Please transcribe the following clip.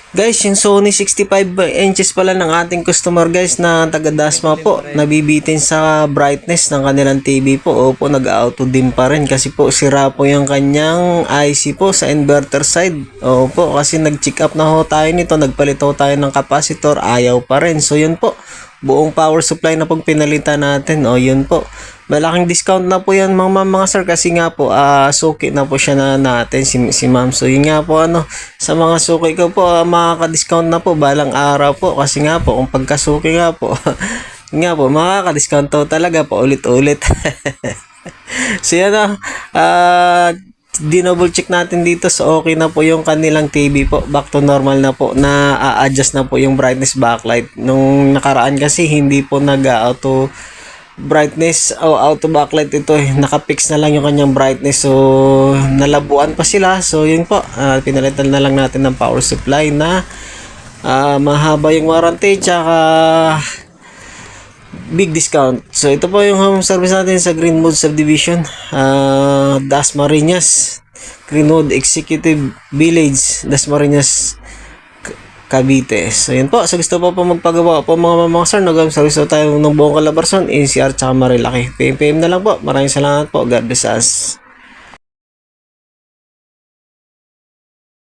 Guys, yung Sony 65 inches pala ng ating customer guys na taga Dasma po, nabibitin sa brightness ng kanilang TV po. Opo, nag-auto dim pa rin kasi po sira po yung kanyang IC po sa inverter side. Opo, kasi nag-check up na ho tayo nito, nagpalit ho tayo ng capacitor, ayaw pa rin. So yun po, buong power supply na pong pinalitan natin. O yun po, malaking discount na po yan mga sir kasi nga po suki na po siya na natin si ma'am. So yun nga po sa mga suki ko po makaka-discount na po balang araw po kasi nga po kung pagkasuki nga po nga po makaka-discount to talaga po ulit-ulit. So yan dinouble check natin dito, so okay na po yung kanilang TV po, back to normal na po, na adjust na po yung brightness backlight. Nung nakaraan kasi hindi po nag-auto brightness o auto backlight ito nakapix na lang yung kanyang brightness, so nalabuan pa sila. So yun po, pinalitan na lang natin ng power supply na mahaba yung warranty tsaka big discount. So ito po yung home service natin sa Greenwood Subdivision, Dasmariñas, Greenwood Executive Village, Dasmariñas, Cavite. So yun po, sa gusto po magpagawa po mga sir, nag-service tayo ng buong Calabarzon, NCR tsaka Marilaki. PM na lang po. Maraming salamat po. God bless us.